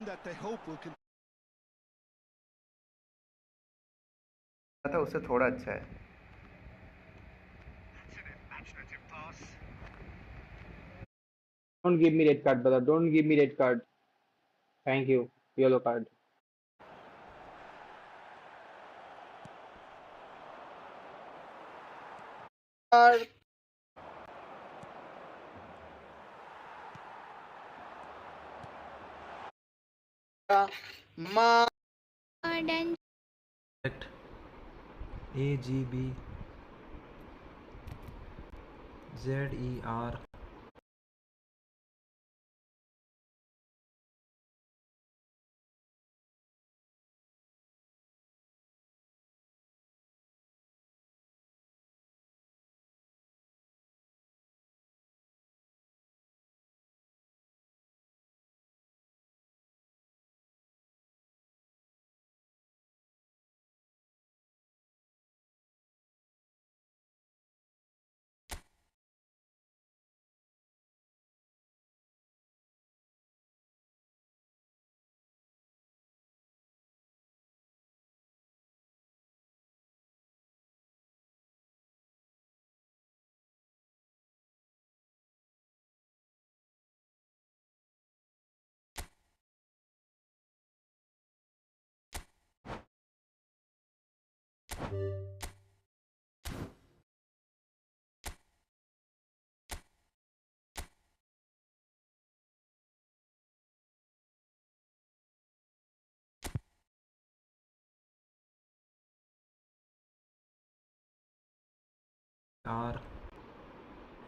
that they hope will continue. था उससे थोड़ा अच्छा है। Don't give me red card, brother. Don't give me red card. Thank you. Yellow card. Correct. AGB ZER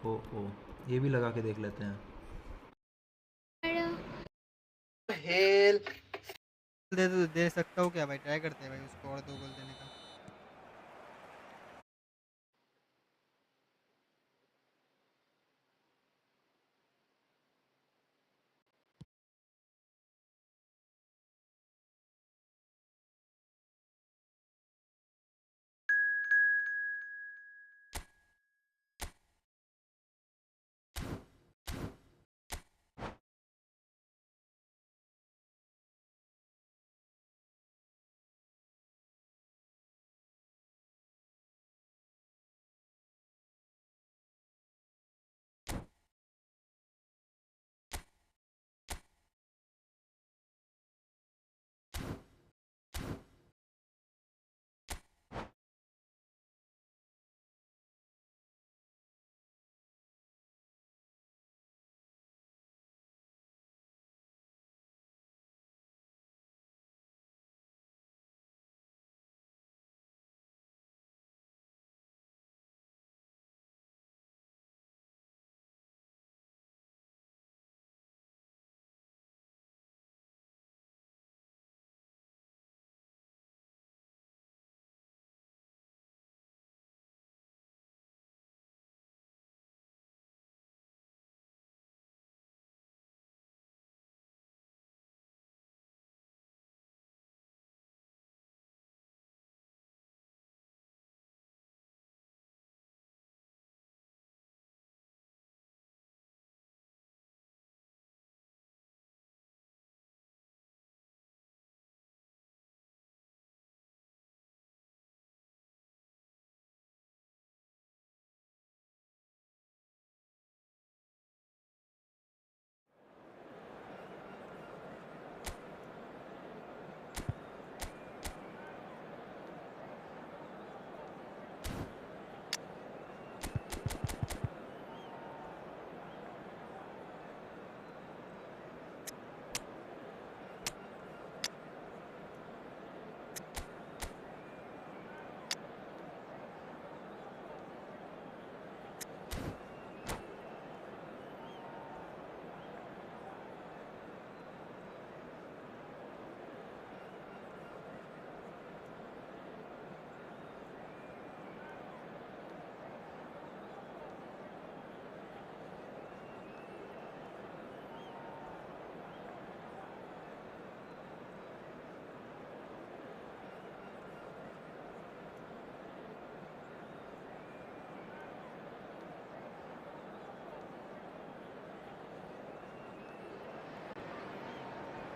ROO, ये भी लगा के देख लेते हैं। दे सकता हूँ क्या भाई? ट्राई करते हैं भाई उसको और 2 गोल देने का।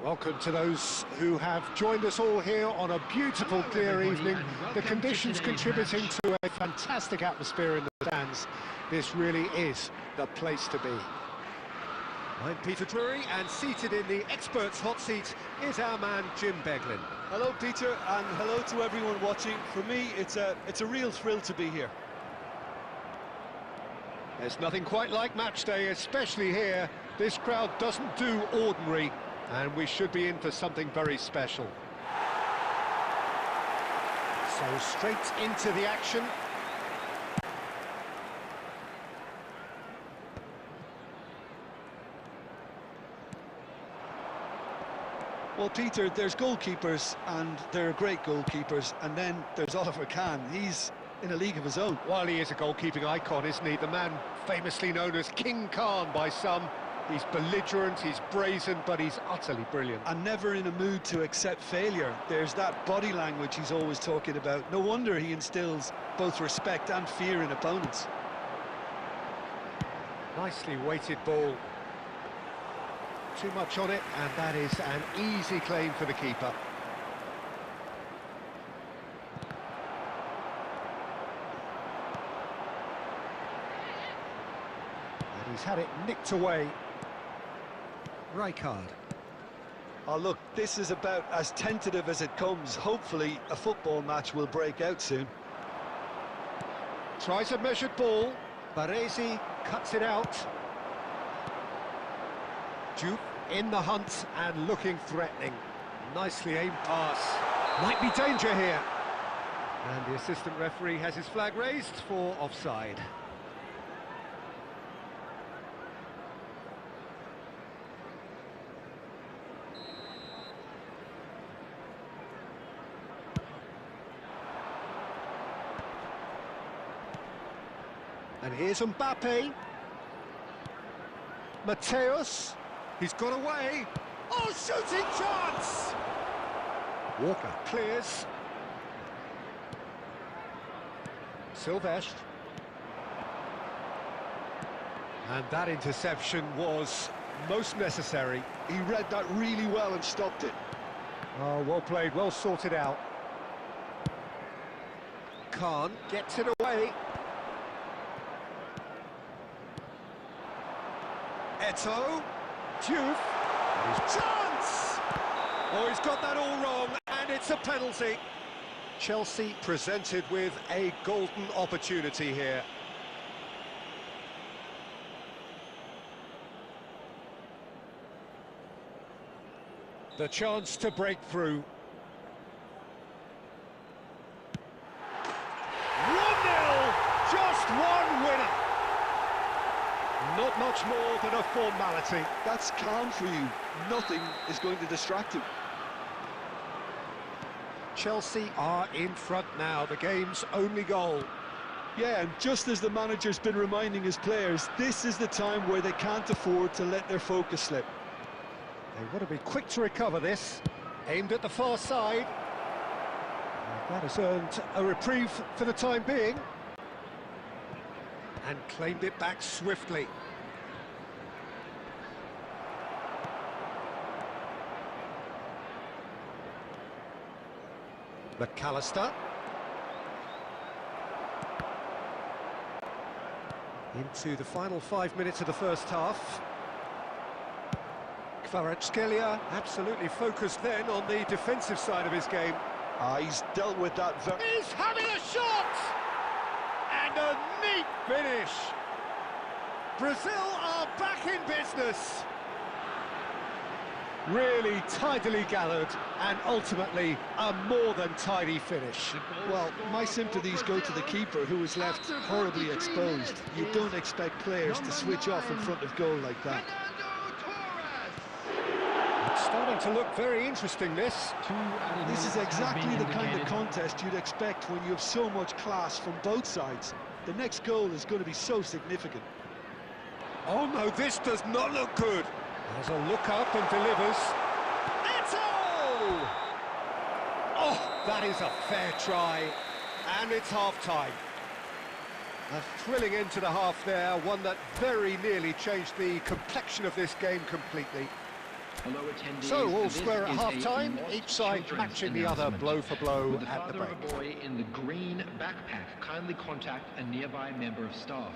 Welcome to those who have joined us all here on a beautiful, clear evening. The conditions contributing to a fantastic atmosphere in the stands. This really is the place to be. I'm Peter Drury, and seated in the experts' hot seat is our man Jim Beglin. Hello, Peter, and hello to everyone watching. For me, it's a real thrill to be here. There's nothing quite like match day, especially here. This crowd doesn't do ordinary, and we should be in for something very special. So straight into the action. Well, Peter, there's goalkeepers, and there are great goalkeepers, and then there's Oliver Kahn. He's in a league of his own. While he is a goalkeeping icon, isn't he? The man famously known as King Khan by some. He's belligerent, he's brazen, but he's utterly brilliant. And never in a mood to accept failure. There's that body language he's always talking about. No wonder he instills both respect and fear in opponents. Nicely weighted ball. Too much on it, and that is an easy claim for the keeper. And he's had it nicked away. Rijkaard. Oh, look, this is about as tentative as it comes. Hopefully, a football match will break out soon. Tries a measured ball. Baresi cuts it out. Juve in the hunt and looking threatening. Nicely aimed pass. Might be danger here. And the assistant referee has his flag raised for offside. And here's Mbappe. Mateus. He's got away. Oh, shooting chance! Walker clears. Silvestre. And that interception was most necessary. He read that really well and stopped it. Oh, well played, well sorted out. Khan gets it away. Eto'o. Juve. Chance! Oh, he's got that all wrong, and it's a penalty. Chelsea presented with a golden opportunity here. The chance to break through. 1-0! Just one winner! Not much more than a formality. That's calm for you. Nothing is going to distract him. Chelsea are in front now, the game's only goal. Yeah, and just as the manager's been reminding his players, this is the time where they can't afford to let their focus slip. They want to be quick to recover this. Aimed at the far side. And that has earned a reprieve for the time being. And claimed it back swiftly. McAllister. Into the final 5 minutes of the first half. Kvaratskhelia absolutely focused then on the defensive side of his game. He's dealt with that very... He's having a shot! And a neat finish! Brazil are back in business! Really tidily gathered, and ultimately a more than tidy finish. Well, my sympathies go to the keeper, who was left horribly exposed. You don't expect players to switch off in front of goal like that. It's starting to look very interesting, this. This is exactly the kind of contest you'd expect when you have so much class from both sides. The next goal is going to be so significant. Oh no, this does not look good. There's a look up and delivers. Eto'o! Oh, that is a fair try. And it's half-time. A thrilling end to the half there, one that very nearly changed the complexion of this game completely. So, all square at half-time, each side matching the other blow for blow With the at the father of break. a boy in the green backpack, kindly contact a nearby member of staff.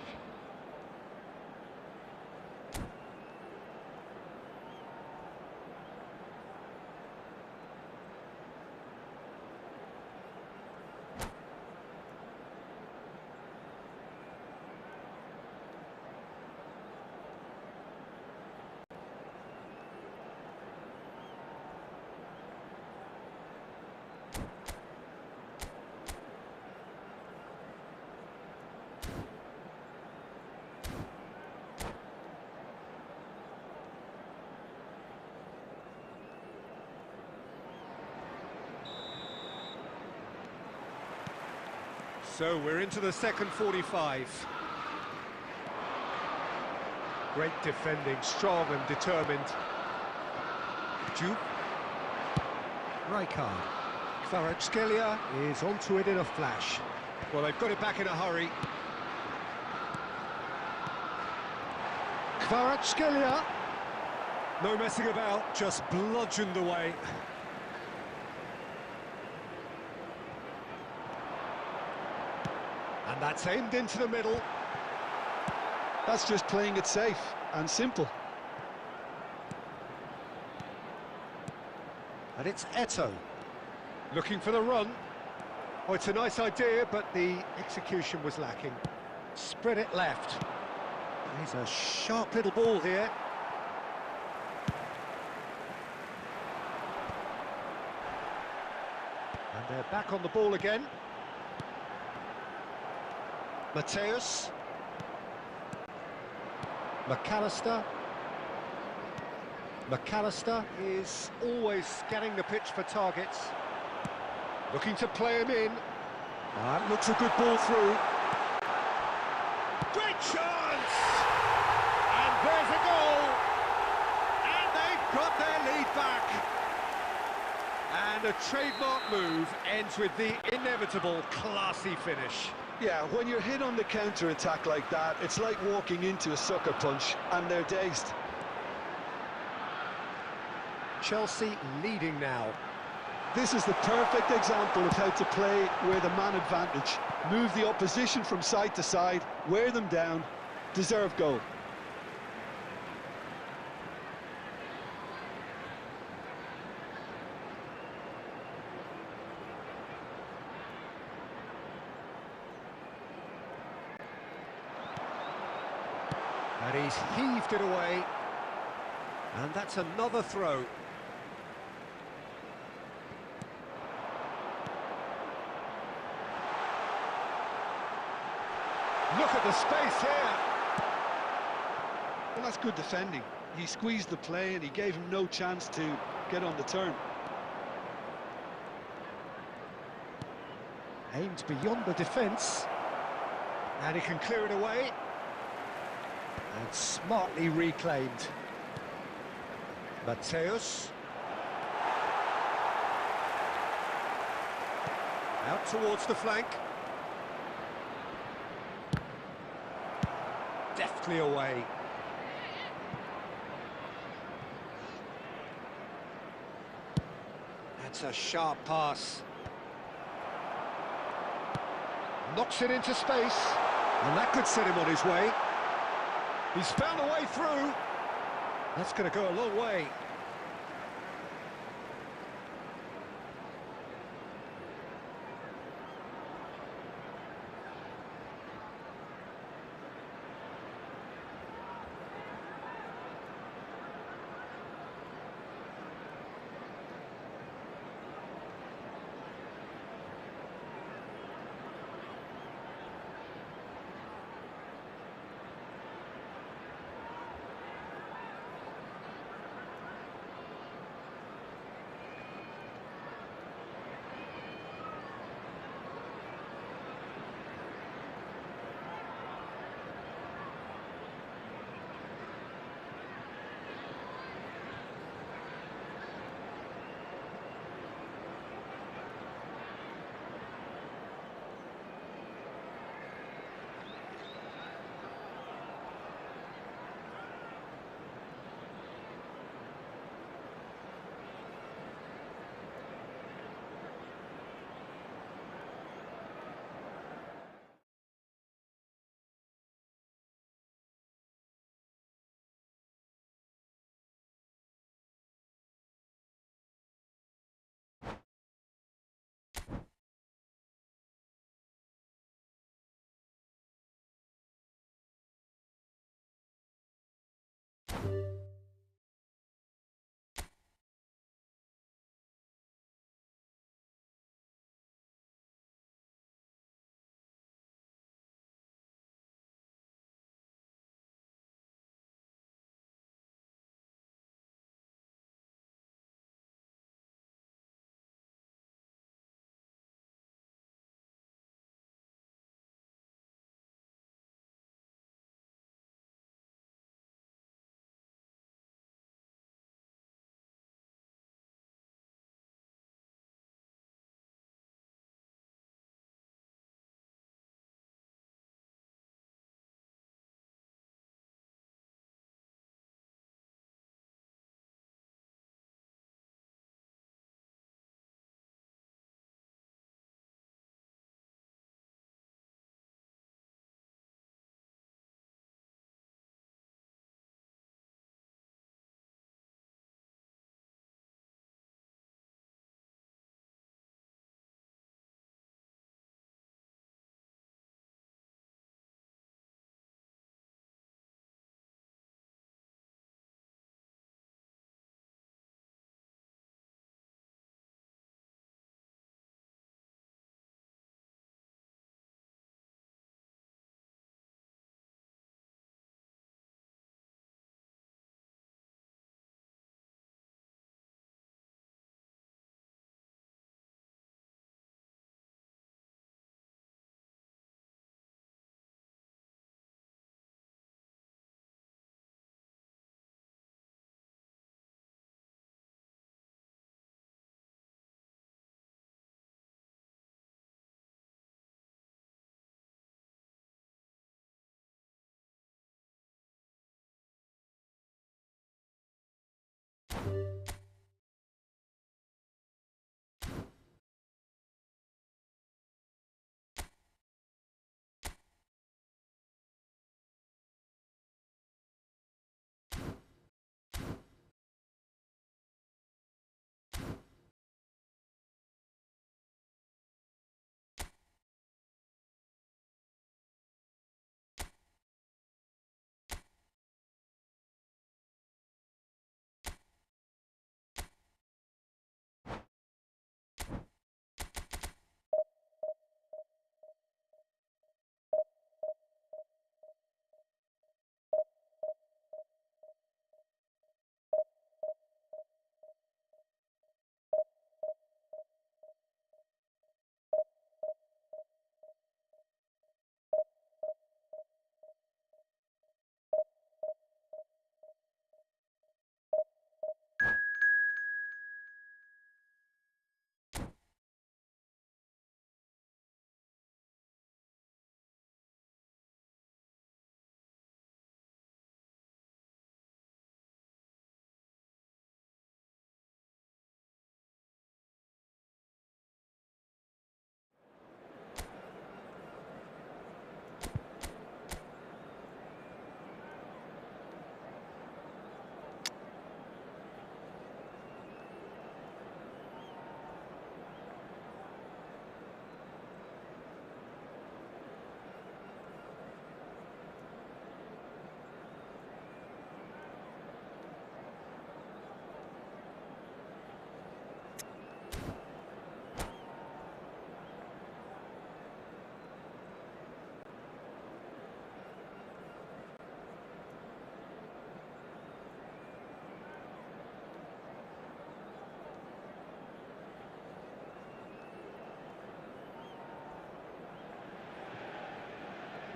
So we're into the second 45. Great defending, strong and determined. Juve. Rijkaard. Kvaratskhelia is onto it in a flash. Well, they've got it back in a hurry. Kvaratskhelia. No messing about, just bludgeoned away. And that's aimed into the middle. That's just playing it safe and simple. And it's Eto'o looking for the run. Oh, it's a nice idea, but the execution was lacking. Spread it left. He's a sharp little ball here. And they're back on the ball again. Mateus. McAllister. McAllister is always scanning the pitch for targets. Looking to play him in. That looks a good ball through. Great chance! And there's a goal! And they've got their lead back. And a trademark move ends with the inevitable classy finish. Yeah, when you're hit on the counter-attack like that, it's like walking into a sucker punch, and they're dazed. Chelsea leading now. This is the perfect example of how to play with a man advantage. Move the opposition from side to side, wear them down, deserve goal. And he's heaved it away. And that's another throw. Look at the space here. Well, that's good defending. He squeezed the play and he gave him no chance to get on the turn. Aimed beyond the defence. And he can clear it away. And smartly reclaimed. Mateus. Out towards the flank. Deftly away. That's a sharp pass. Knocks it into space. And that could set him on his way. He's found a way through. That's going to go a long way.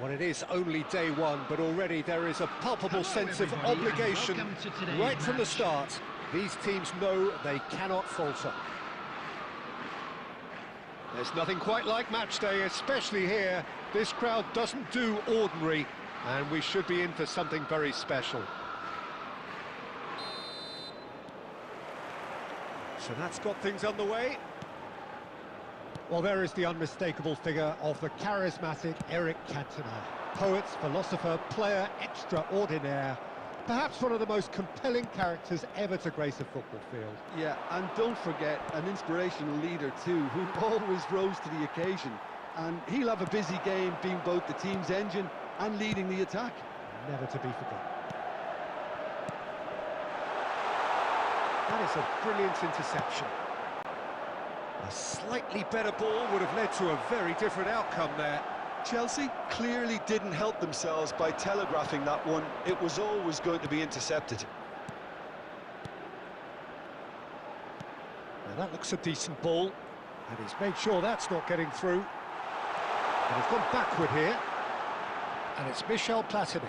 Well, it is only day one, but already there is a palpable sense of everybody, and obligation welcome to today's right from the match. start. These teams know they cannot falter. There's nothing quite like match day, especially here. This crowd doesn't do ordinary, and we should be in for something very special. So that's got things underway. Well, there is the unmistakable figure of the charismatic Eric Cantona. Poet, philosopher, player extraordinaire. Perhaps one of the most compelling characters ever to grace a football field. Yeah, and don't forget, an inspirational leader too, who always rose to the occasion. And he'll have a busy game being both the team's engine and leading the attack. Never to be forgotten. That is a brilliant interception. A slightly better ball would have led to a very different outcome there. Chelsea clearly didn't help themselves by telegraphing that one. It was always going to be intercepted. Now that looks a decent ball, and he's made sure that's not getting through. And he's gone backward here, and it's Michel Platini.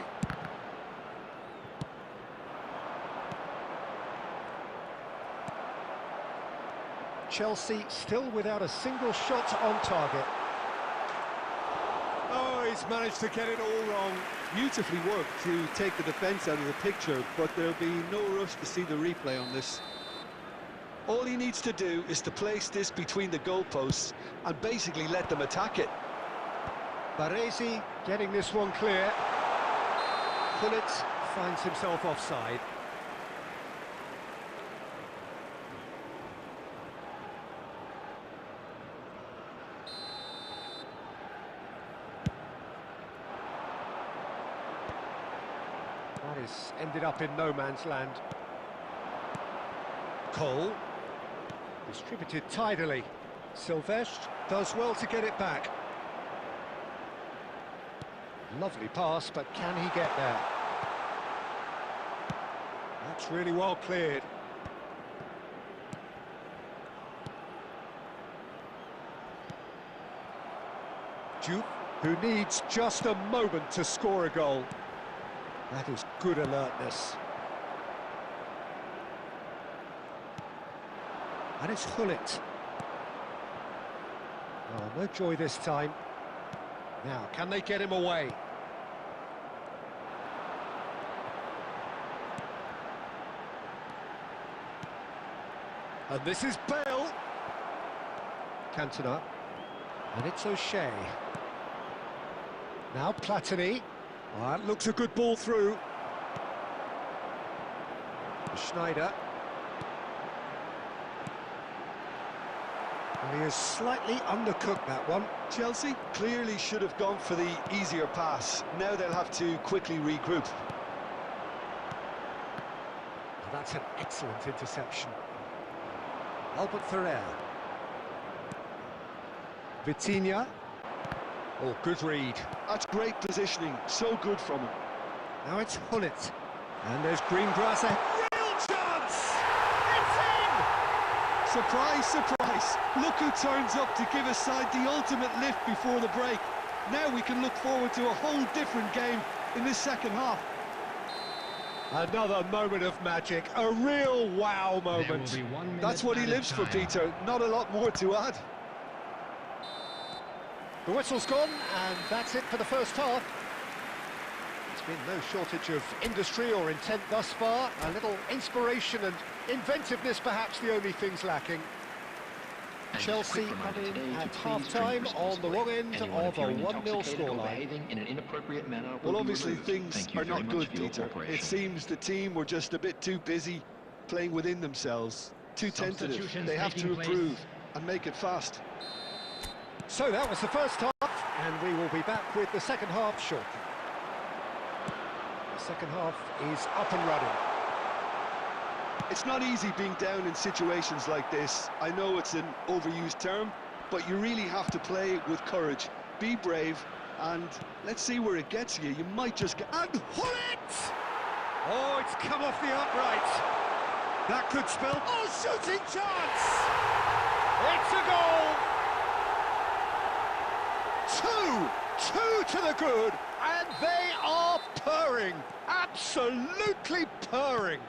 Chelsea still without a single shot on target. Oh, he's managed to get it all wrong. Beautifully worked to take the defence out of the picture, but there'll be no rush to see the replay on this. All he needs to do is to place this between the goalposts and basically let them attack it. Baresi getting this one clear. Pullet finds himself offside. That is ended up in no man's land. Cole, distributed tidily. Silvestre does well to get it back. Lovely pass, but can he get there? That's really well cleared. Jupe, who needs just a moment to score a goal. That is good alertness. And it's Hullet. Oh, no joy this time. Now, can they get him away? And this is Bale. Cantona. And it's O'Shea. Now Platini. Oh, that looks a good ball through. Schneider. And he has slightly undercooked that one. Chelsea clearly should have gone for the easier pass. Now they'll have to quickly regroup. That's an excellent interception. Albert Ferrer. Vitinha. Oh, good read. That's great positioning, so good from him. Now it's Hullet. And there's Greengrass. A real chance! It's in! Surprise, surprise. Look who turns up to give his side the ultimate lift before the break. Now we can look forward to a whole different game in this second half. Another moment of magic, a real wow moment. That's what he lives for, Peter. Not a lot more to add. The whistle's gone, and that's it for the first half. It's been no shortage of industry or intent thus far. A little inspiration and inventiveness, perhaps the only things lacking. Chelsea coming at half-time on the wrong end of a 1-0 scoreline. Well, obviously things are not good, Peter. It seems the team were just a bit too busy playing within themselves, too tentative. They have to improve and make it fast. So that was the first half, and we will be back with the second half shortly. The second half is up and running. It's not easy being down in situations like this. I know it's an overused term, but you really have to play with courage. Be brave, and let's see where it gets you. You might just get... And Hullet! Oh, it's come off the upright. That could spell... Oh, shooting chance! It's a goal! Two to the good, and they are purring. Absolutely purring.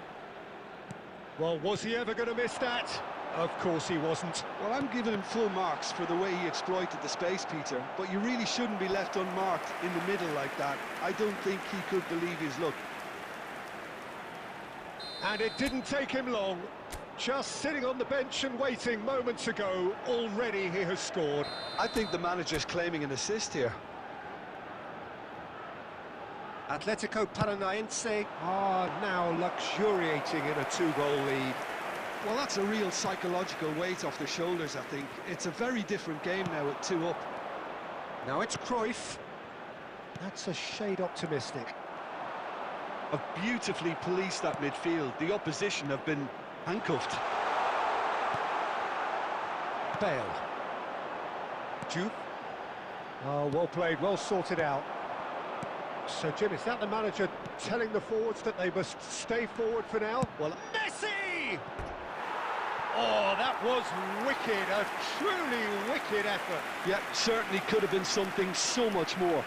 Well, was he ever going to miss that? Of course he wasn't. Well, I'm giving him full marks for the way he exploited the space, Peter, but you really shouldn't be left unmarked in the middle like that. I don't think he could believe his luck. And it didn't take him long. Just sitting on the bench and waiting moments ago, already he has scored. I think the manager's claiming an assist here. Atletico Paranaense are now luxuriating in a 2-goal lead. Well, that's a real psychological weight off their shoulders, I think. It's a very different game now at 2 up. Now it's Cruyff. That's a shade optimistic. Have beautifully policed that midfield. The opposition have been Handcuffed. Bale. Juve. Oh, well played, well sorted out. So, Jim, is that the manager telling the forwards that they must stay forward for now? Well, Messi! Oh, that was wicked, a truly wicked effort. Yeah, certainly could have been something so much more.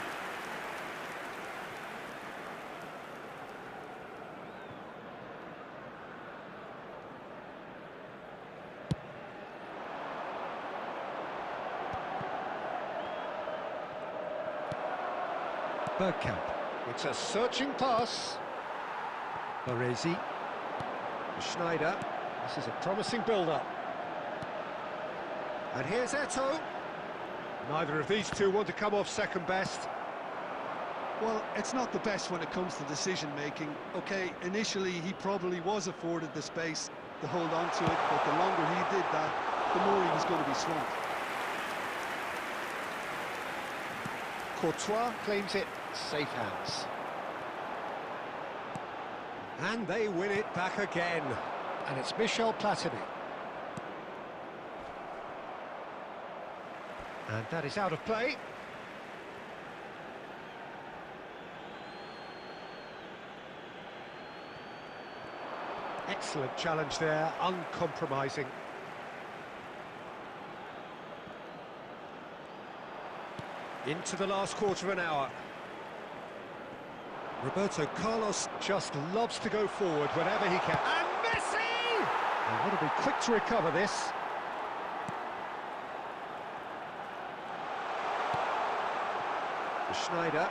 Bergkamp. It's a searching pass. Baresi. Schneider. This is a promising build-up. And here's Eto'o. Neither of these two want to come off second best. Well, it's not the best when it comes to decision-making. Okay, initially he probably was afforded the space to hold on to it, but the longer he did that, the more he was going to be swamped. Courtois claims it, safe hands. And they win it back again. And it's Michel Platini. And that is out of play. Excellent challenge there, uncompromising. Into the last quarter of an hour. Roberto Carlos just loves to go forward whenever he can. And Messi! They want to be quick to recover this. Schneider.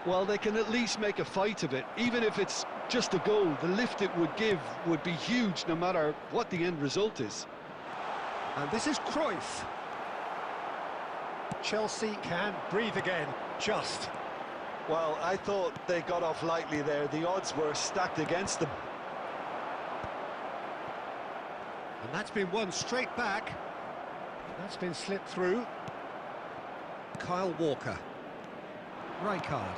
Well, they can at least make a fight of it. Even if it's just a goal, the lift it would give would be huge no matter what the end result is. And this is Cruyff. Chelsea can breathe again, just. Well, I thought they got off lightly there. The odds were stacked against them. And that's been won straight back. That's been slipped through. Kyle Walker. Rijkaard.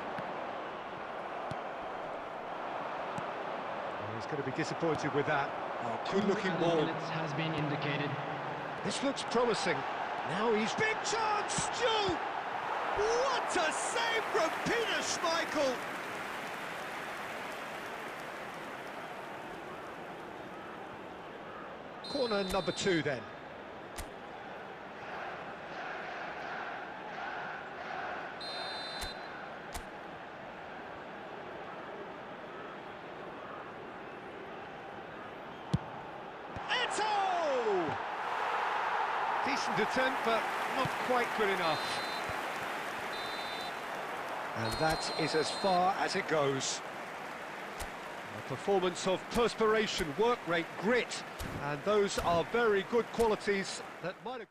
Oh, he's going to be disappointed with that. Oh, good looking ball. Minutes has been indicated. This looks promising. Now he's... Big chance! Stu! What a save from Peter Schmeichel! Corner number 2 then. Eto'o! Decent attempt, but not quite good enough. And that is as far as it goes. A performance of perspiration, work rate, grit, and those are very good qualities that might have...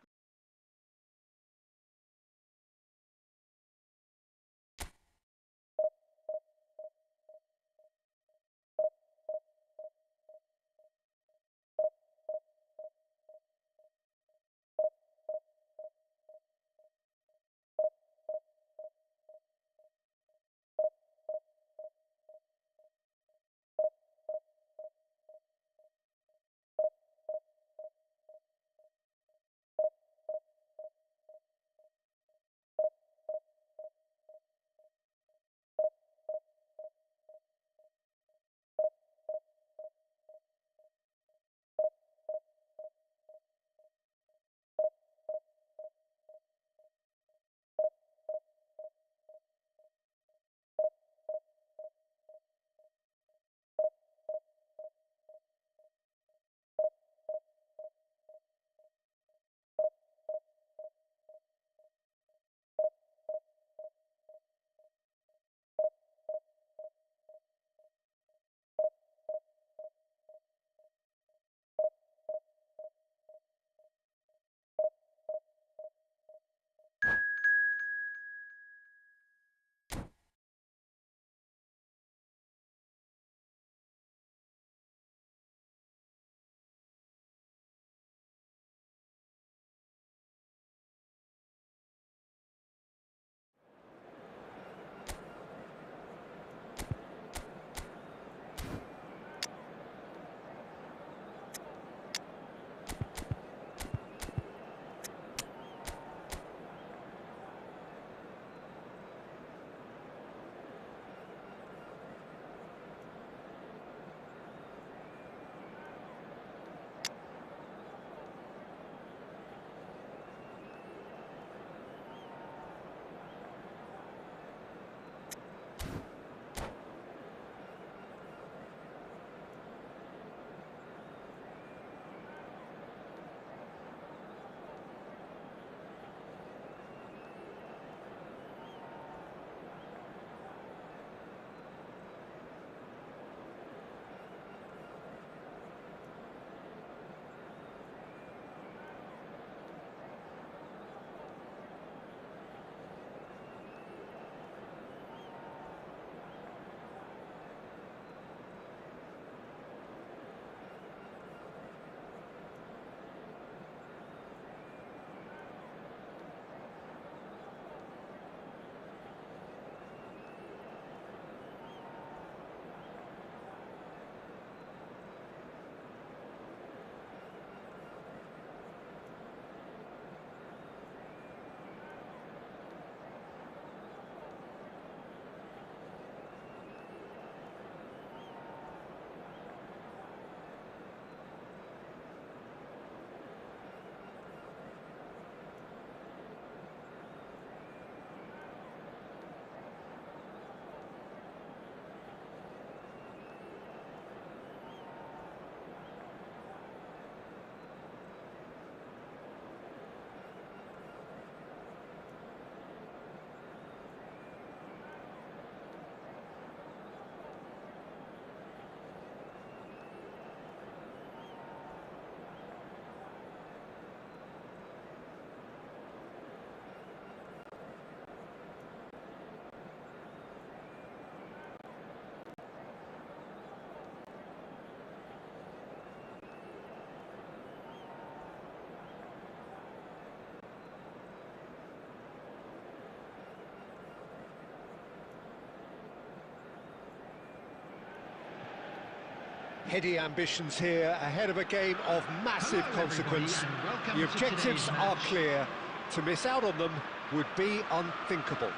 Heady ambitions here, ahead of a game of massive Hello, everybody, consequence. and welcome The to objectives today's are match. clear. To miss out on them would be unthinkable.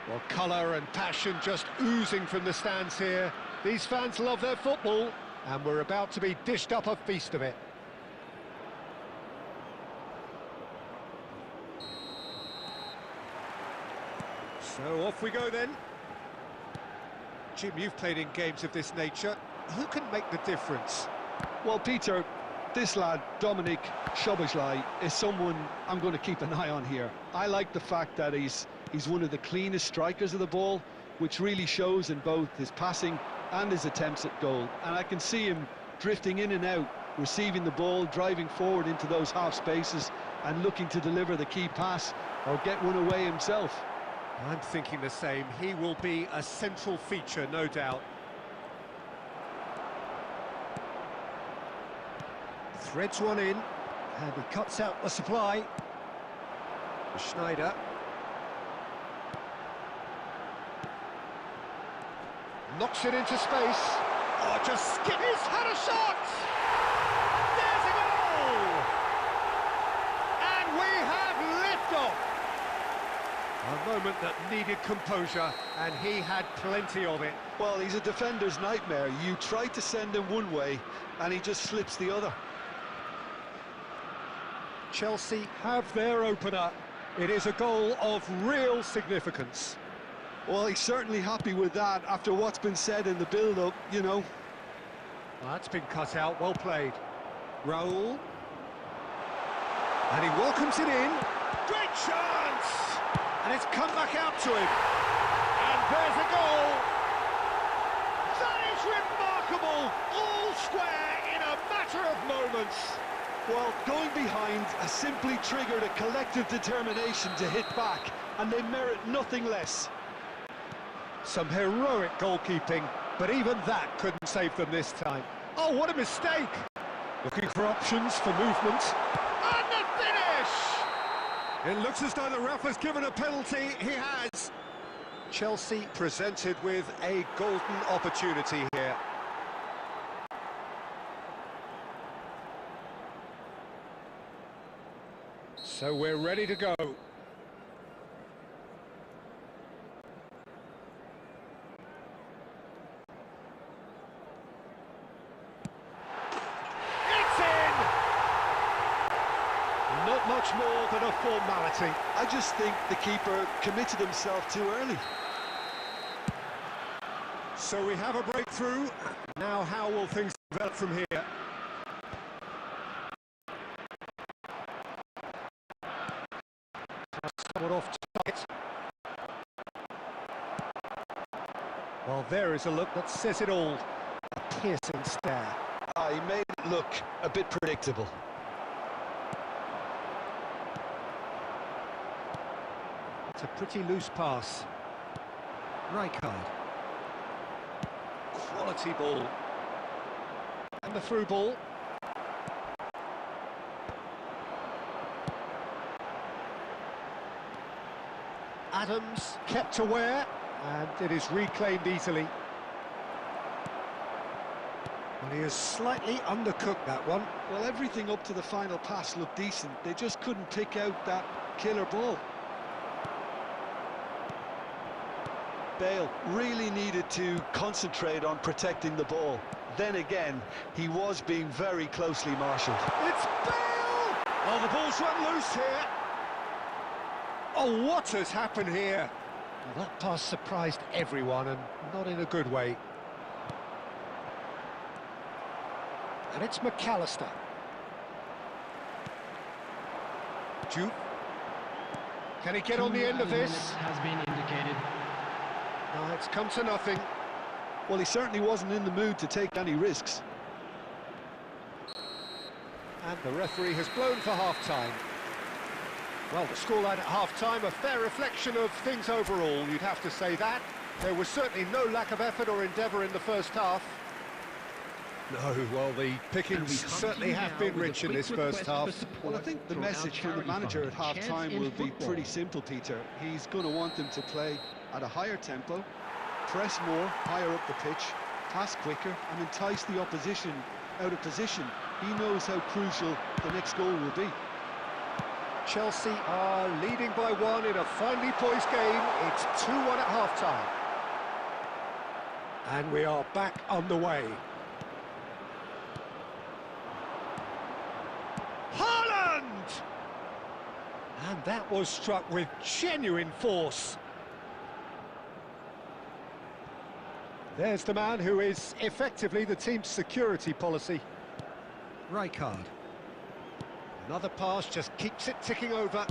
Well, colour and passion just oozing from the stands here. These fans love their football, and we're about to be dished up a feast of it. So off we go then. Jim, you've played in games of this nature. Who can make the difference? Well, Peter, this lad, Dominic Szoboszlai, is someone I'm going to keep an eye on here. I like the fact that he's one of the cleanest strikers of the ball, which really shows in both his passing and his attempts at goal. And I can see him drifting in and out, receiving the ball, driving forward into those half spaces and looking to deliver the key pass or get one away himself. I'm thinking the same. He will be a central feature, no doubt. Threads one in, and he cuts out the supply. Schneider. Knocks it into space. Oh, just skip. He's had a shot! There's a goal! And we have liftoff! A moment that needed composure, and he had plenty of it. Well, he's a defender's nightmare. You try to send him one way, and he just slips the other. Chelsea have their opener. It is a goal of real significance. Well, he's certainly happy with that after what's been said in the build-up, you know. Well, that's been cut out, well played. Raul. And he welcomes it in. Great chance! And it's come back out to him. And there's a goal. That is remarkable! All square in a matter of moments. Well, going behind has simply triggered a collective determination to hit back, and they merit nothing less. Some heroic goalkeeping, but even that couldn't save them this time. Oh, what a mistake! Looking for options for movement. And the finish! It looks as though the ref has given a penalty. He has. Chelsea presented with a golden opportunity here. So we're ready to go. Not much more than a formality. I just think the keeper committed himself too early. So we have a breakthrough. Now how will things develop from here? Somewhat off target. Well, there is a look that says it all. A piercing stare. He made it look a bit predictable. It's a pretty loose pass. Rijkaard. Quality ball. And the through ball. Adams kept aware, and it is reclaimed easily. And he has slightly undercooked that one. Well, everything up to the final pass looked decent. They just couldn't pick out that killer ball. Bale really needed to concentrate on protecting the ball. Then again, he was being very closely marshalled. It's Bale! Oh, the ball's run loose here. Oh, what has happened here? Well, that pass surprised everyone, and not in a good way. And it's McAllister. Jupe. Can he get on the end of this? Has been indicated. No, it's come to nothing. Well, he certainly wasn't in the mood to take any risks. And the referee has blown for half-time. Well, the scoreline at half-time, a fair reflection of things overall, you'd have to say that. There was certainly no lack of effort or endeavour in the first half. No, well, the pickings certainly have been rich in this first half. Well, I think the message from the manager at half-time will be pretty simple, Peter. He's going to want them to play at a higher tempo, press more, higher up the pitch, pass quicker and entice the opposition out of position. He knows how crucial the next goal will be. Chelsea are leading by 1 in a finely poised game. It's 2-1 at half-time. And we are back on the way. Haaland! And that was struck with genuine force. There's the man who is effectively the team's security policy. Rijkaard. Another pass, just keeps it ticking over.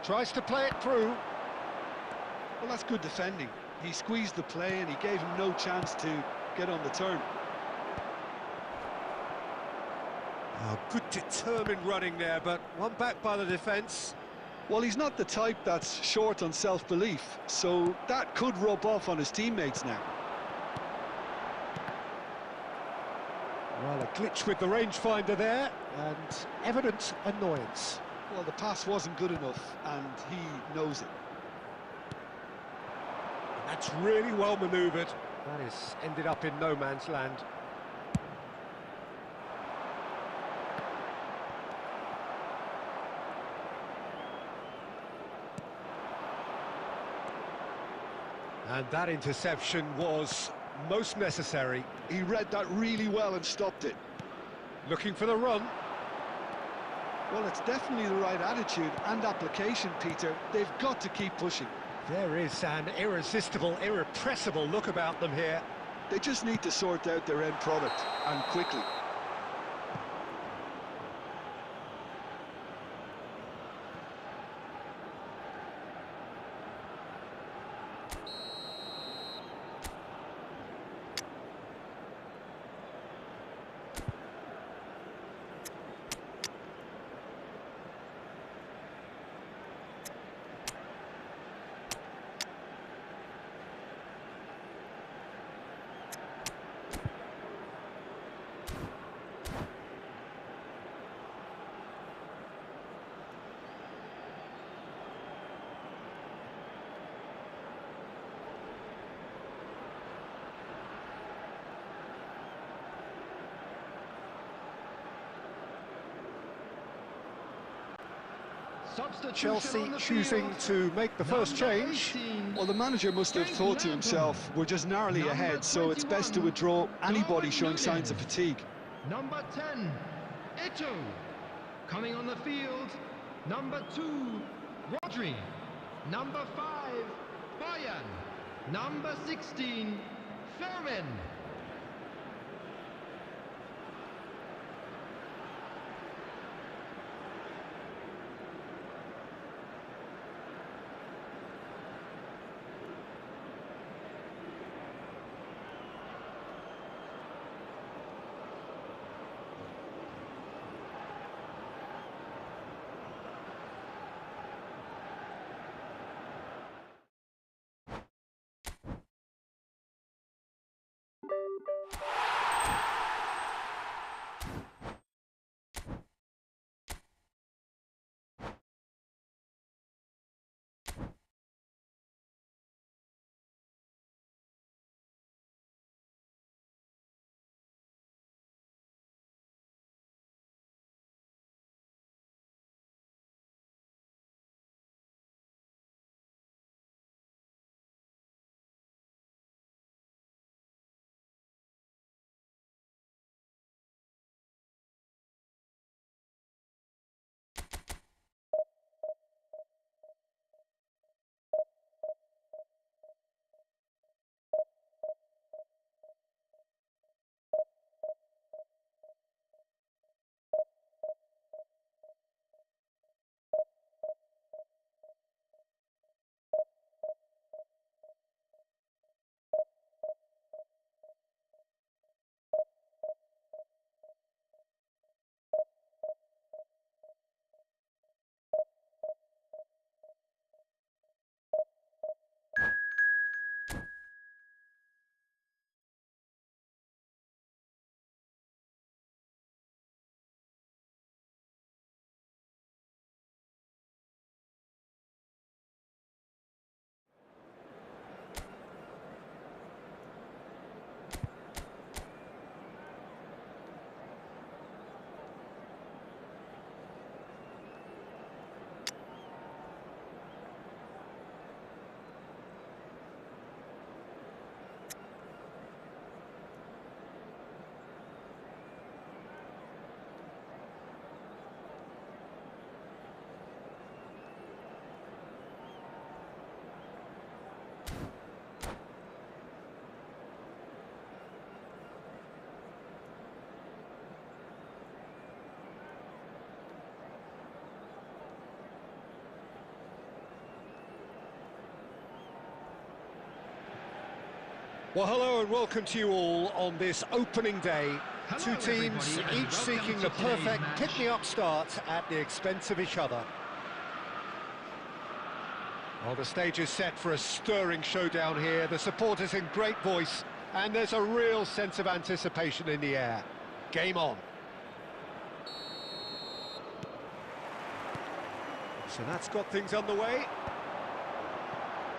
Tries to play it through. Well, that's good defending. He squeezed the play and he gave him no chance to get on the turn. Oh, good determined running there, but one back by the defence. Well, he's not the type that's short on self-belief, so that could rub off on his teammates now. Well, a glitch with the rangefinder there, and evident annoyance. Well, the pass wasn't good enough, and he knows it. That's really well manoeuvred. That has ended up in no man's land. And that interception was most necessary. He read that really well and stopped it. Looking for the run. Well, it's definitely the right attitude and application, Peter. They've got to keep pushing. There is an irresistible, irrepressible look about them here. They just need to sort out their end product, and quickly. Chelsea choosing to make the first change. Well, the manager must have thought to himself, we're just narrowly ahead, so it's best to withdraw anybody showing signs of fatigue. Number 10, Eto'o. Coming on the field, number 2, Rodri. Number 5, Bayern. Number 16, Fermin. Well, hello and welcome to you all on this opening day. Hello, Two teams, everybody, and each welcome seeking to the today's perfect match. pick-me-up start at the expense of each other. Well, the stage is set for a stirring showdown here. The supporters in great voice, and there's a real sense of anticipation in the air. Game on. So that's got things underway.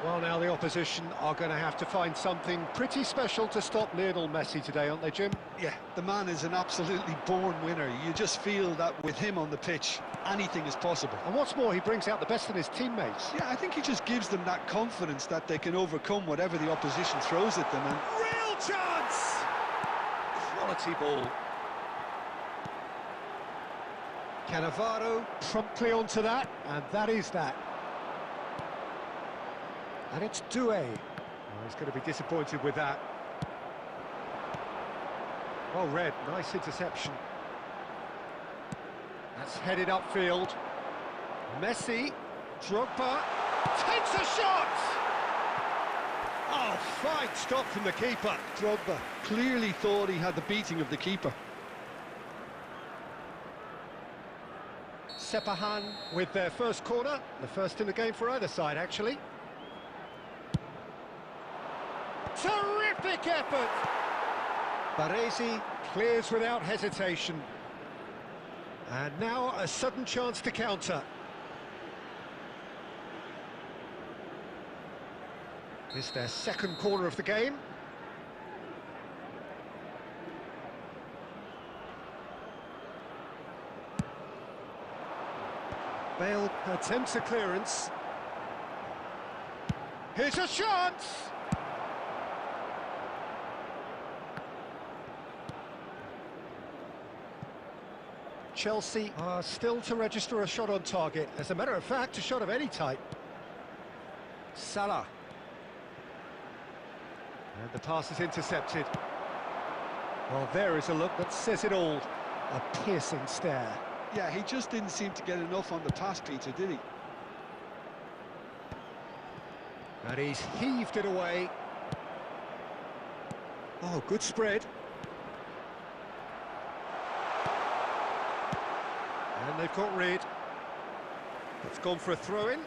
Well, now the opposition are going to have to find something pretty special to stop Lionel Messi today, aren't they, Jim? Yeah, the man is an absolutely born winner. You just feel that with him on the pitch, anything is possible. And what's more, he brings out the best in his teammates. Yeah, I think he just gives them that confidence that they can overcome whatever the opposition throws at them. And Real chance! Quality ball. Cannavaro promptly onto that, and that is that. And it's Doué. Oh, he's going to be disappointed with that. Well read, nice interception. That's headed upfield. Messi, Drogba, takes a shot! Oh, fine stop from the keeper. Drogba clearly thought he had the beating of the keeper. Sepahan with their first corner, the first in the game for either side, actually. Terrific effort! Baresi clears without hesitation. And now a sudden chance to counter. This is their second corner of the game. Bale attempts a clearance. Here's a chance! Chelsea are still to register a shot on target. As a matter of fact, a shot of any type. Salah. And the pass is intercepted. Well, there is a look that says it all. A piercing stare. Yeah, he just didn't seem to get enough on the pass, Peter, did he? And he's heaved it away. Oh, good spread. And they've got rid. It's gone for a throw-in.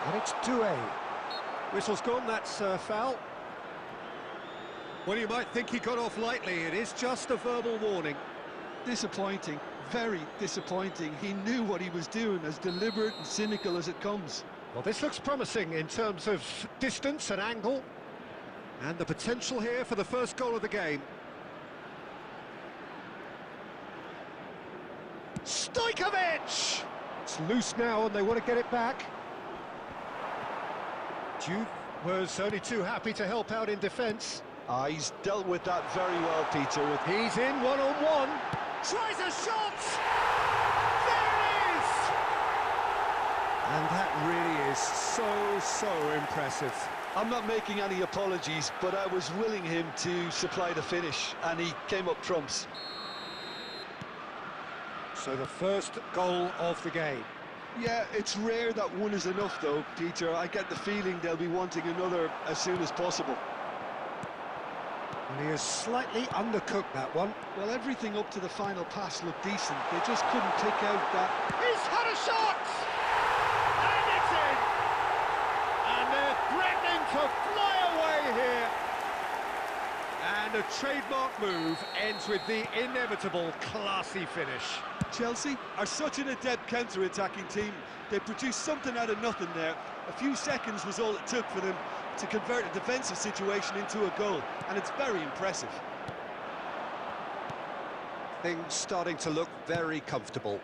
And it's Doué. Whistle's gone, that's a foul. Well, you might think he got off lightly. It is just a verbal warning. Disappointing, very disappointing. He knew what he was doing, as deliberate and cynical as it comes. Well, this looks promising in terms of distance and angle. And the potential here for the first goal of the game. Stojkovic! It's loose now and they want to get it back. Juve was only too happy to help out in defence. He's dealt with that very well, Peter. He's in one-on-one. Tries a shot! There it is! And that really is so impressive. I'm not making any apologies, but I was willing him to supply the finish, and he came up trumps. So the first goal of the game. Yeah, it's rare that one is enough, though, Peter. I get the feeling they'll be wanting another as soon as possible. And he has slightly undercooked that one. Well, everything up to the final pass looked decent. They just couldn't pick out that. He's had a shot! And it's in! And they're threatening to fly away here. And a trademark move ends with the inevitable classy finish. Chelsea are such an adept counter-attacking team. They produced something out of nothing there. A few seconds was all it took for them to convert a defensive situation into a goal, and it's very impressive. Things starting to look very comfortable.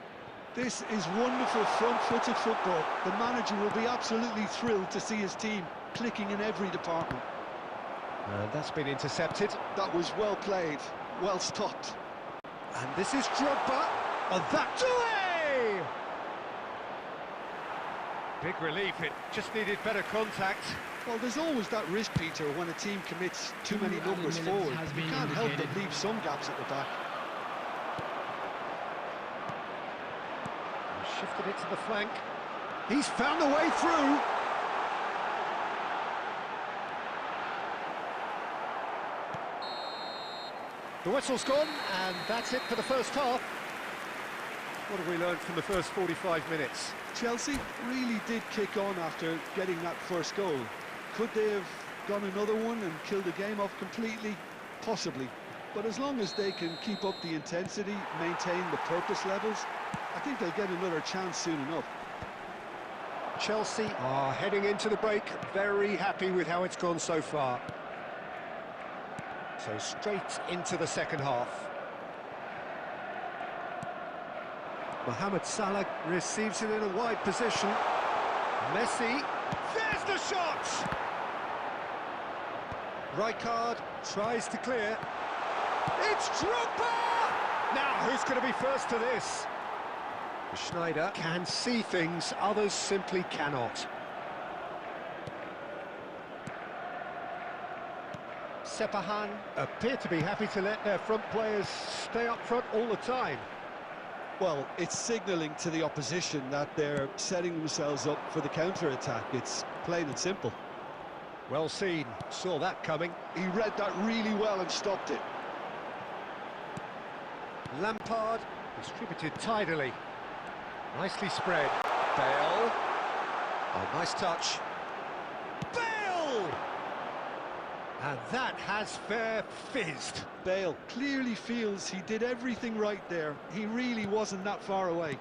This is wonderful front-footed football. The manager will be absolutely thrilled to see his team clicking in every department. That's been intercepted. That was well played, well stopped. And this is Drogba. And that Doué! Big relief, it just needed better contact. Well, there's always that risk, Peter, when a team commits too many numbers forward. You can't help but leave some gaps at the back. Shifted it to the flank. He's found the way through. The whistle's gone, and that's it for the first half. What have we learned from the first 45 minutes? Chelsea really did kick on after getting that first goal. Could they have gone another one and killed the game off completely? Possibly. But as long as they can keep up the intensity, maintain the purpose levels, I think they'll get another chance soon enough. Chelsea are heading into the break, very happy with how it's gone so far. So straight into the second half. Mohamed Salah receives it in a wide position. Messi, there's the shot! Rijkaard tries to clear. It's Drogba! Now, who's going to be first to this? Schneider can see things others simply cannot. Sepahan appear to be happy to let their front players stay up front all the time. Well, it's signalling to the opposition that they're setting themselves up for the counter-attack. It's plain and simple. Well seen, saw that coming. He read that really well and stopped it. Lampard distributed tidily. Nicely spread. Bale. Oh, nice touch. Bale! And that has fair fizzed. Bale clearly feels he did everything right there. He really wasn't that far away.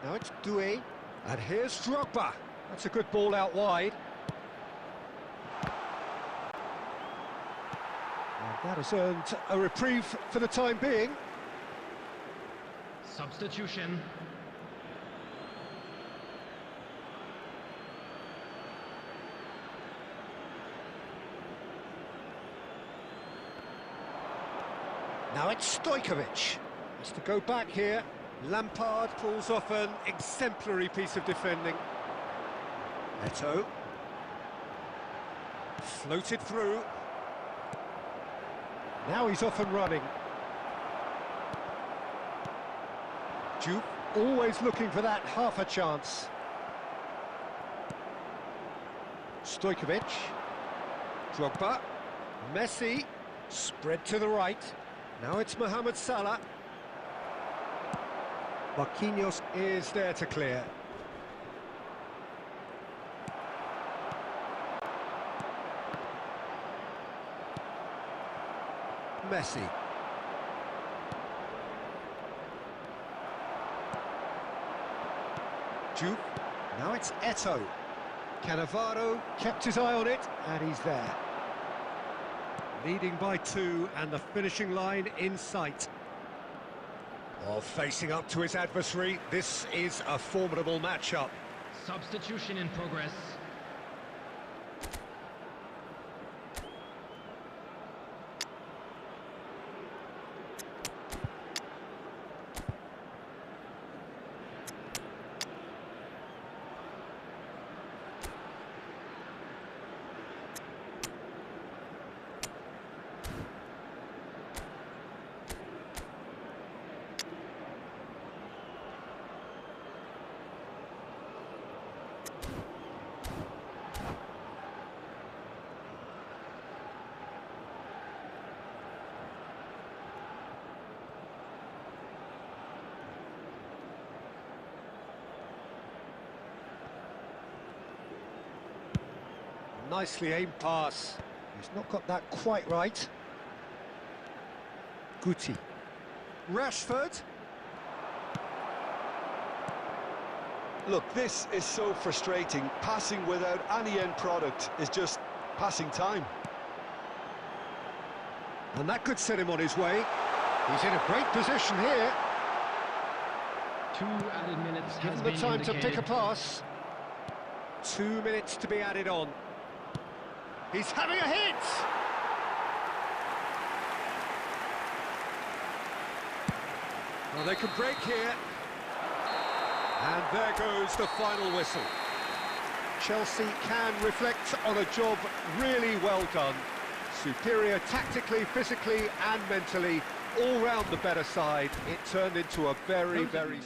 Now it's Doué. And here's Drogba. That's a good ball out wide. And that has earned a reprieve for the time being. Substitution. Now it's Stojkovic. Has to go back here. Lampard pulls off an exemplary piece of defending. Eto'o. Floated through. Now he's off and running. Jupe always looking for that half a chance. Stojkovic. Drogba. Messi. Spread to the right. Now it's Mohamed Salah. Marquinhos is there to clear. Messi. Jupe. Now it's Eto'o. Cannavaro kept his eye on it, and he's there. Leading by 2, and the finishing line in sight. While facing up to his adversary, this is a formidable matchup. Substitution in progress. Nicely aimed pass. He's not got that quite right. Guti. Rashford. Look, this is so frustrating. Passing without any end product is just passing time. And that could set him on his way. He's in a great position here. 2 added minutes Give has him the been time to indicated. pick a pass. 2 minutes to be added on. He's having a hit! Well, they can break here. And there goes the final whistle. Chelsea can reflect on a job really well done. Superior tactically, physically and mentally. All round the better side. It turned into a very, very...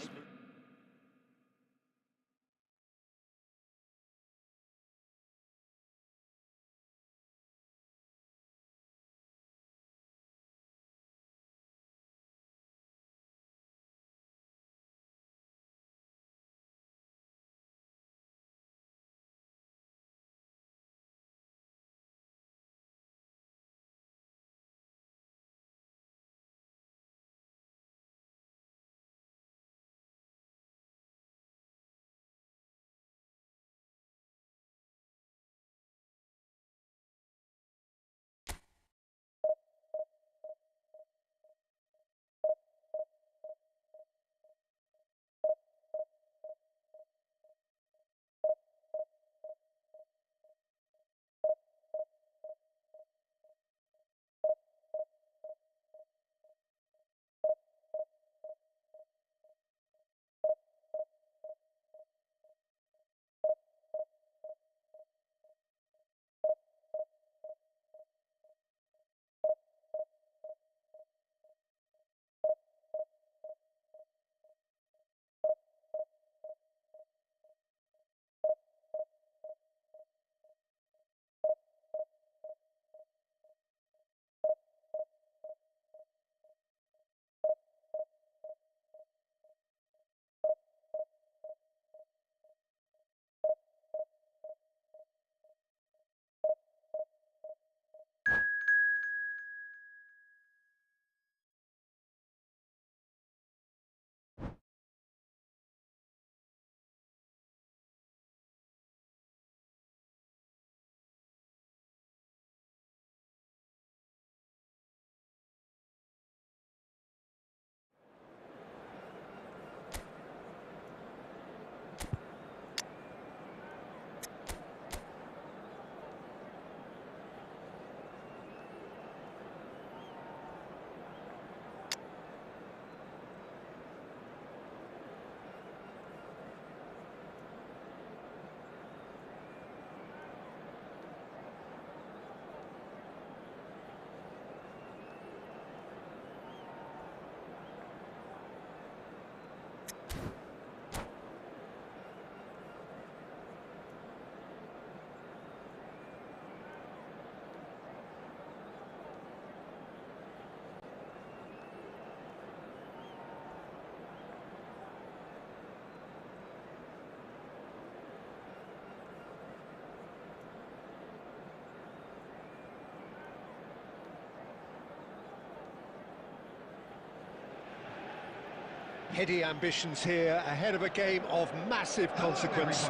Heady ambitions here, ahead of a game of massive consequence.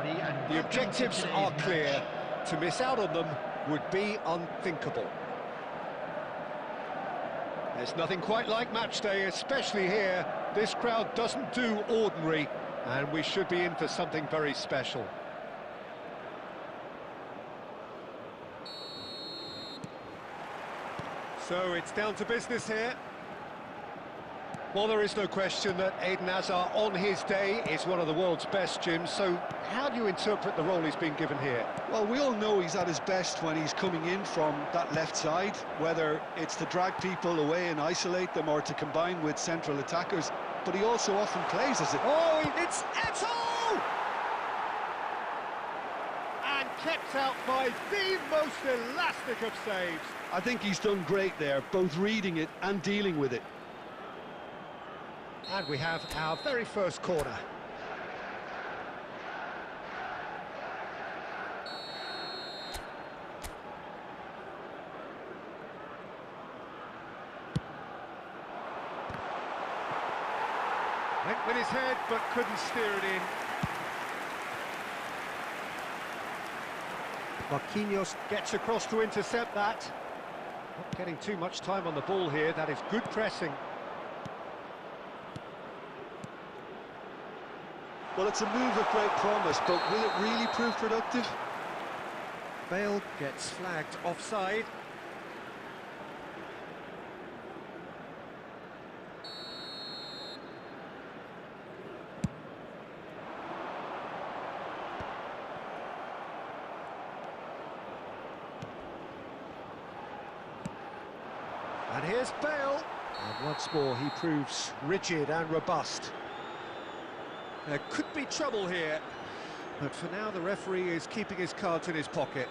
The objectives are clear. To miss out on them would be unthinkable. There's nothing quite like match day, especially here. This crowd doesn't do ordinary, and we should be in for something very special. So it's down to business here. Well, there is no question that Eden Hazard on his day is one of the world's best, Jim, so how do you interpret the role he's been given here? Well, we all know he's at his best when he's coming in from that left side, whether it's to drag people away and isolate them or to combine with central attackers, but he also often plays as it. Oh, it's Eto'o! And kept out by the most elastic of saves. I think he's done great there, both reading it and dealing with it. And we have our very first corner. Went with his head, but couldn't steer it in. Marquinhos gets across to intercept that. Not getting too much time on the ball here, that is good pressing. Well, it's a move of great promise, but will it really prove productive? Bale gets flagged offside. And here's Bale. And once more he proves rigid and robust. There could be trouble here, but for now the referee is keeping his cards in his pocket.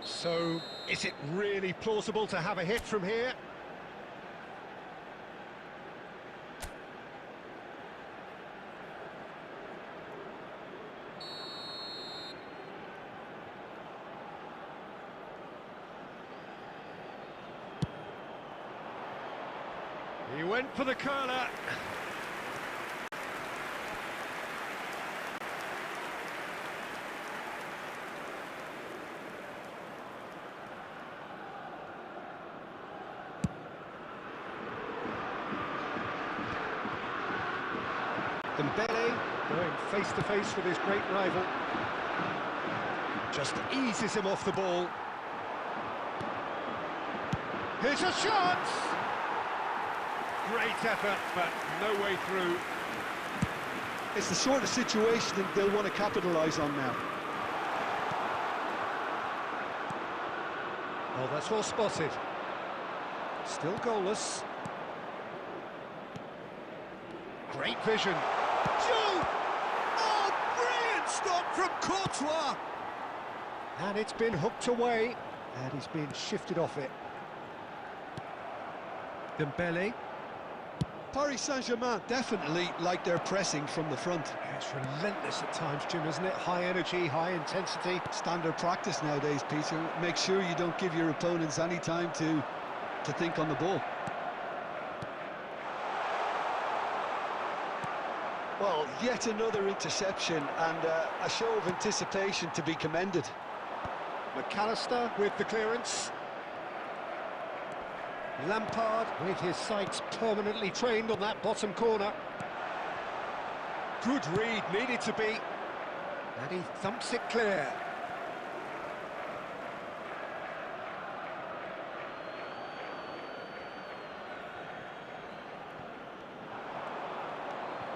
So, is it really plausible to have a hit from here? He went for the curler. Dembele going face to face with his great rival. Just eases him off the ball. Here's a shot! Great effort, but no way through. It's the sort of situation that they'll want to capitalise on now. Oh, that's well spotted. Still goalless. Great vision. Shoot! Oh, brilliant stop from Courtois! And it's been hooked away, and he's been shifted off it. Dembele. Paris Saint-Germain definitely like their pressing from the front. Yeah, it's relentless at times, Jim, isn't it? High energy, high intensity. Standard practice nowadays, Peter. Make sure you don't give your opponents any time to think on the ball. Well, yet another interception and a show of anticipation to be commended. McAllister with the clearance. Lampard with his sights permanently trained on that bottom corner. Good read, needed to be. And he thumps it clear.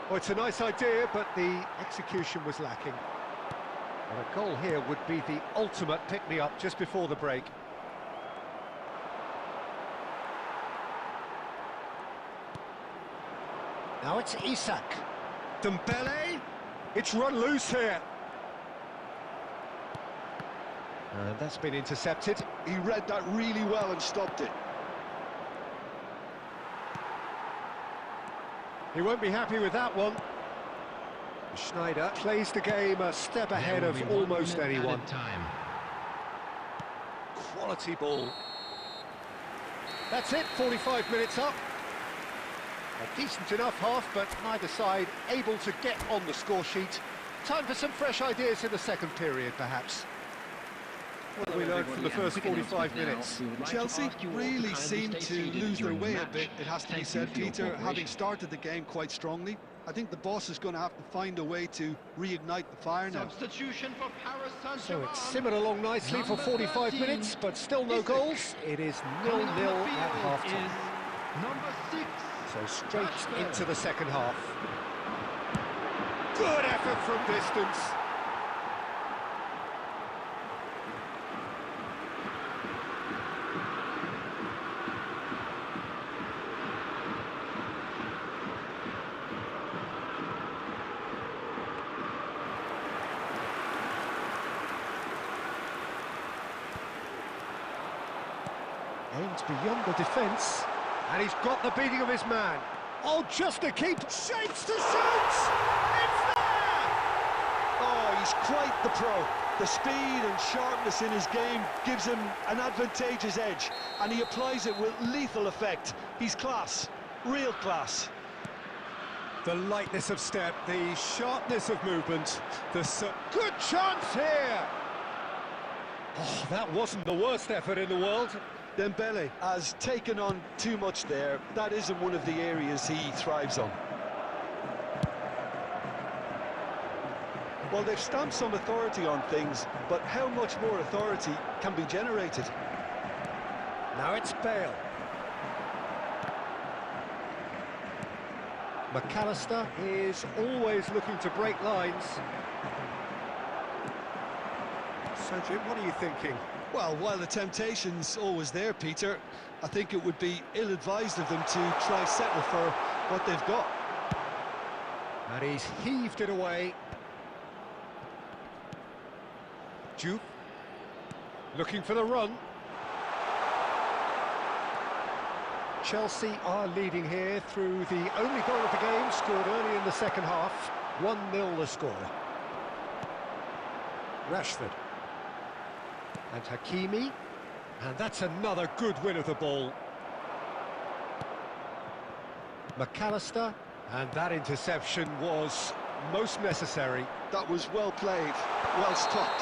Oh, it's a nice idea, but the execution was lacking. And a goal here would be the ultimate pick-me-up just before the break. Now it's Isak. Dembele. It's run loose here. And that's been intercepted. He read that really well and stopped it. He won't be happy with that one. Schneider plays the game a step ahead of almost anyone. Quality ball. That's it, 45 minutes up. A decent enough half, but neither side able to get on the score sheet. Time for some fresh ideas in the second period, perhaps. What have we learned from the first 45 minutes? Chelsea really seemed to lose their way a bit, it has to be said, Peter, having started the game quite strongly. I think the boss is going to have to find a way to reignite the fire now. Substitution for Paris So Saint-Germain. it's simmered along nicely for Number 45 13, minutes, but still no Isak. goals. It is 0-0 Coming on the at field half-time. is number 6. So straight Rashford. into the second half. Good effort from distance. Aims beyond the defence, and he's got the beating of his man. Oh, just to keep shapes to shoot! It's there! Oh, he's quite the pro. The speed and sharpness in his game gives him an advantageous edge, and he applies it with lethal effect. He's class, real class. The lightness of step, the sharpness of movement, good chance here! Oh, that wasn't the worst effort in the world. Dembele has taken on too much there. That isn't one of the areas he thrives on. Well, they've stamped some authority on things, but how much more authority can be generated? Now it's Bale. McAllister is always looking to break lines. So, Jim, what are you thinking? Well, while the temptation's always there, Peter, I think it would be ill-advised of them to try settle for what they've got. And he's heaved it away. Jupe, looking for the run. Chelsea are leading here through the only goal of the game, scored early in the second half. 1-0 the score. Rashford. And Hakimi. And that's another good win of the ball. McAllister. And that interception was most necessary. That was well played, well stopped.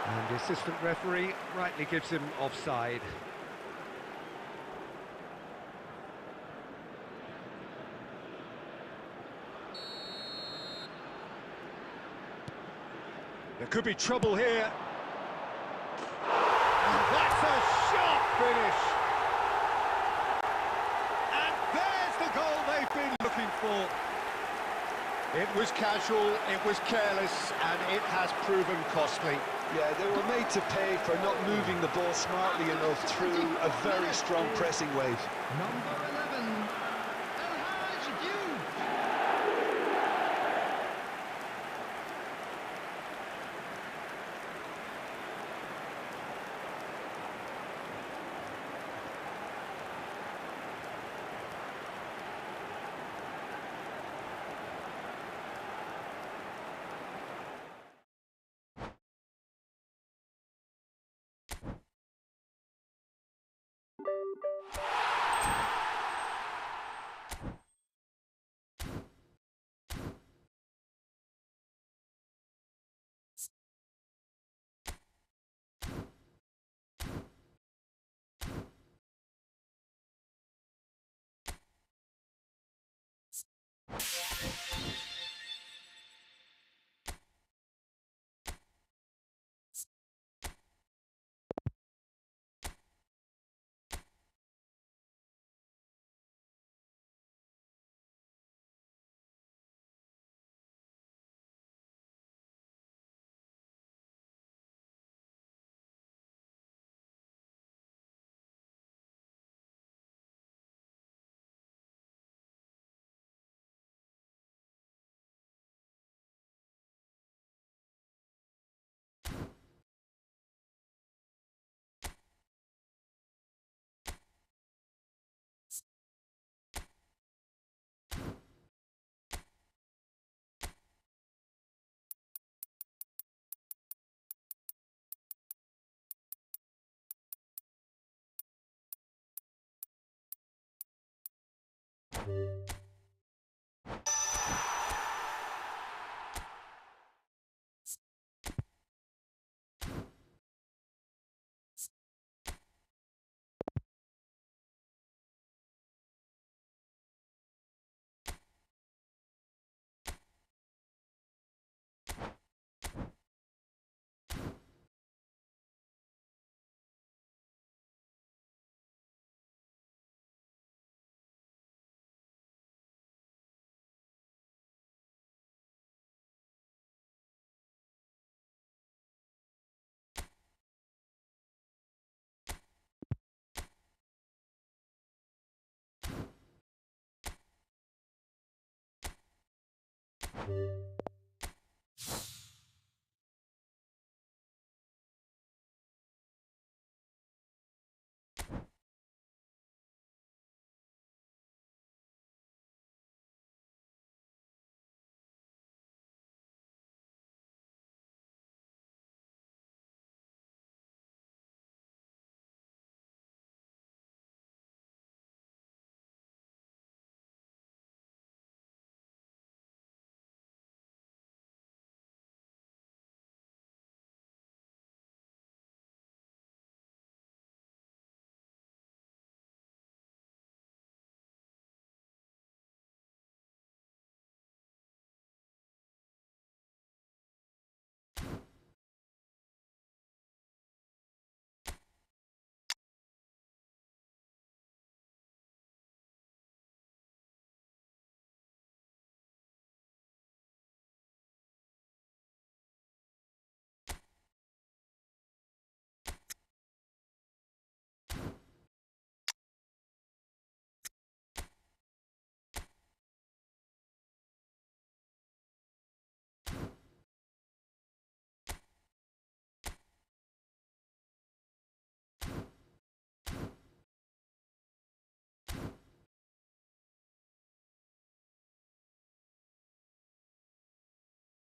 And the assistant referee rightly gives him offside. There could be trouble here. And that's a sharp finish. And there's the goal they've been looking for. It was casual, it was careless, and it has proven costly. Yeah, they were made to pay for not moving the ball smartly enough through a very strong pressing wave. Number 11.